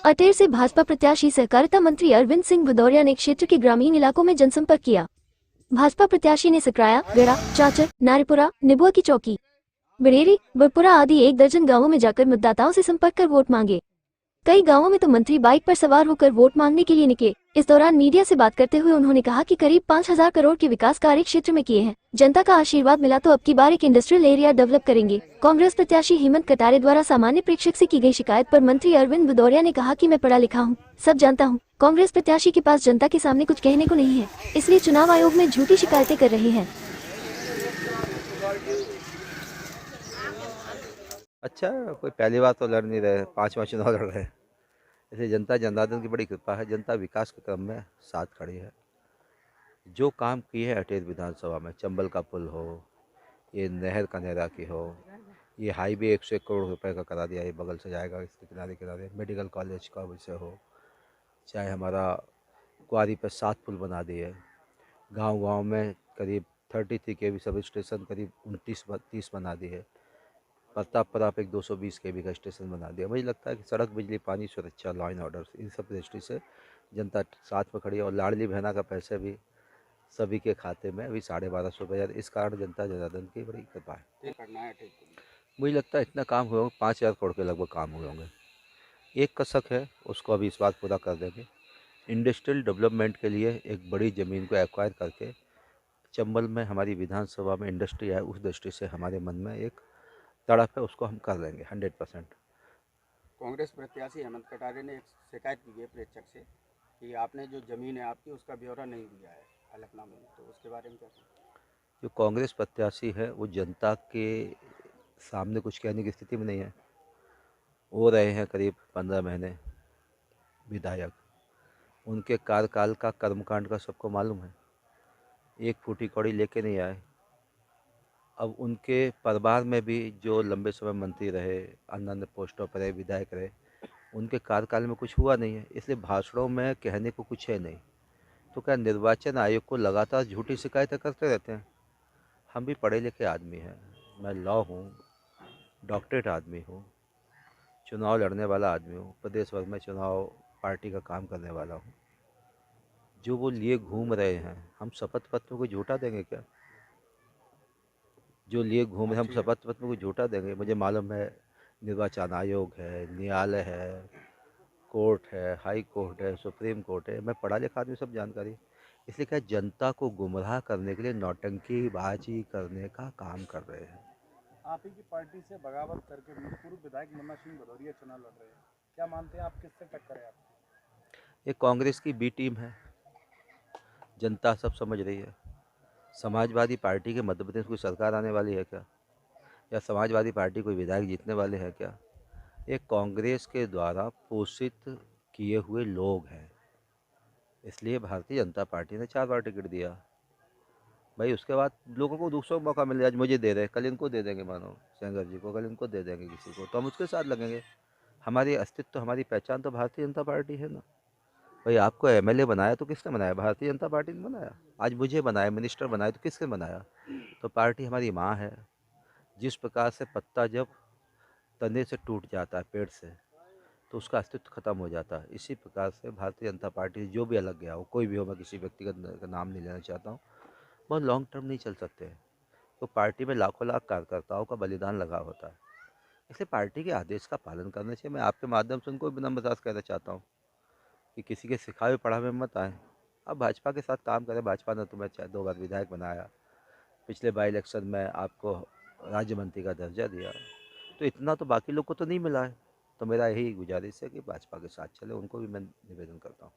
अटेर से भाजपा प्रत्याशी सहकारिता मंत्री अरविंद सिंह भदौरिया ने क्षेत्र के ग्रामीण इलाकों में जनसंपर्क किया। भाजपा प्रत्याशी ने सकराया, गड़ा, चाचर, नारेपुरा, निबुआ की चौकी, बरेरी, बरपुरा आदि 1 दर्जन गांवों में जाकर मतदाताओं से संपर्क कर वोट मांगे। कई गांवों में तो मंत्री बाइक पर सवार होकर वोट मांगने के लिए निकले। इस दौरान मीडिया से बात करते हुए उन्होंने कहा कि करीब 5,000 करोड़ के विकास कार्य क्षेत्र में किए हैं। जनता का आशीर्वाद मिला तो अब की बार एक इंडस्ट्रियल एरिया डेवलप करेंगे। कांग्रेस प्रत्याशी हेमंत कटारे द्वारा सामान्य प्रेक्षक से की गई शिकायत पर मंत्री अरविंद भदौरिया ने कहा कि मैं पढ़ा लिखा हूँ, सब जानता हूँ। कांग्रेस प्रत्याशी के पास जनता के सामने कुछ कहने को नहीं है, इसलिए चुनाव आयोग में झूठी शिकायतें कर रहे हैं। अच्छा, कोई पहली बार तो लड़ नहीं रहे, 5वां चुनाव लड़ रहे हैं। इसलिए जनता जनार्दन की बड़ी कृपा है। जनता विकास के क्रम में साथ खड़ी है। जो काम किए हैं अटेर विधानसभा में, चंबल का पुल हो, ये नहर कनेरा की हो, ये हाईवे 101 करोड़ रुपए का करा दिया, ये बगल से जाएगा इसके किनारे किनारे, मेडिकल कॉलेज का विषय हो, चाहे हमारा कुआरी पर 7 पुल बना दिए, गांव-गांव में करीब 33 केवी सब स्टेशन करीब 29-30 बना दिए, प्रतापपुरा पे एक 220 केवी का स्टेशन बना दिया। मुझे लगता है कि सड़क, बिजली, पानी, सुरक्षा, लॉ एंड ऑर्डर, इन सब दृष्टि से जनता साथ में खड़ी है। और लाडली बहना का पैसे भी सभी के खाते में अभी 1250 रुपये, इस कारण जनता जनार्दन की बड़ी कृपा है। मुझे लगता है इतना काम हुए होंगे, 5,000 करोड़ के लगभग काम हुए होंगे। एक कसक है, उसको अभी इस बात पूरा कर देंगे। इंडस्ट्रियल डेवलपमेंट के लिए एक बड़ी ज़मीन को एक्वायर करके चंबल में हमारी विधानसभा में इंडस्ट्री है, उस दृष्टि से हमारे मन में एक तड़प है, उसको हम कर लेंगे 100%। कांग्रेस प्रत्याशी हेमंत कटारे ने एक शिकायत की है प्रेक्षक से कि आपने जो ज़मीन है आपकी उसका ब्यौरा नहीं दिया है हलफनामे में, तो उसके बारे में क्या कहें? जो कांग्रेस प्रत्याशी है वो जनता के सामने कुछ कहने की स्थिति में नहीं है। वो रहे हैं करीब 15 महीने विधायक, उनके कार्यकाल का कर्मकांड का सबको मालूम है। एक फूटी कौड़ी लेके नहीं आए। अब उनके परिवार में भी जो लंबे समय मंत्री रहे, अन्य पोस्टों पर रहे, विधायक रहे, उनके कार्यकाल में कुछ हुआ नहीं है, इसलिए भाषणों में कहने को कुछ है नहीं। तो क्या निर्वाचन आयोग को लगातार झूठी शिकायतें करते रहते हैं? हम भी पढ़े लिखे आदमी हैं, मैं लॉ हूँ, डॉक्टरेट आदमी हूँ, चुनाव लड़ने वाला आदमी हूँ, प्रदेश भर में चुनाव पार्टी का काम करने वाला हूँ। जो वो लिए घूम रहे हैं, हम शपथ पत्र में कोई झूठा देंगे क्या? जो लिए घूम रहे हम शपथ पत्र में कोई झूठा देंगे? मुझे मालूम है निर्वाचन आयोग है, न्यायालय है, कोर्ट है, हाई कोर्ट है, सुप्रीम कोर्ट है, मैं पढ़ा लिखा आदमी, सब जानकारी। इसलिए क्या जनता को गुमराह करने के लिए नौटंकीबाजी करने का काम कर रहे हैं। आप ही की पार्टी से बगावत करके पूर्व विधायक मुन्ना सिंह भदौरिया चुनाव लड़ रहे हैं, क्या मानते हैं आप किससे टक्कर है आपकी? ये कांग्रेस की बी टीम है, जनता सब समझ रही है। समाजवादी पार्टी के मध्य प्रदेश कोई सरकार आने वाली है क्या? या समाजवादी पार्टी कोई विधायक जीतने वाले हैं क्या? ये कांग्रेस के द्वारा पोषित किए हुए लोग हैं। इसलिए भारतीय जनता पार्टी ने 4 बार टिकट दिया भाई। उसके बाद लोगों को दूसरों को मौका मिल जाए, आज मुझे दे रहे, कल इनको दे देंगे, मानो सेंगर जी को, कल इनको दे देंगे किसी को, तो हम उसके साथ लगेंगे। हमारी अस्तित्व, हमारी पहचान तो भारतीय जनता पार्टी है ना भाई। आपको एमएलए बनाया तो किसने बनाया? भारतीय जनता पार्टी ने बनाया। आज मुझे बनाया, मिनिस्टर बनाया तो किसने बनाया? तो पार्टी हमारी माँ है। जिस प्रकार से पत्ता जब तने से टूट जाता है पेड़ से, तो उसका अस्तित्व खत्म हो जाता है। इसी प्रकार से भारतीय जनता पार्टी जो भी अलग गया हो, कोई भी हो, मैं किसी व्यक्तिगत का नाम नहीं लेना चाहता हूँ, बहुत लॉन्ग टर्म नहीं चल सकते। तो पार्टी में लाखों लाख कार्यकर्ताओं का बलिदान लगा होता है, इसलिए पार्टी के आदेश का पालन करना चाहिए। मैं आपके माध्यम से उनको विनम्रता से कहना चाहता हूँ कि किसी के सिखाए पढ़ा में मत आए। अब भाजपा के साथ काम करें। भाजपा ने तुम्हें 2 बार विधायक बनाया, पिछले बाई इलेक्शन में आपको राज्य मंत्री का दर्जा दिया, तो इतना तो बाकी लोग को तो नहीं मिला है। तो मेरा यही गुजारिश है कि भाजपा के साथ चले, उनको भी मैं निवेदन करता हूँ।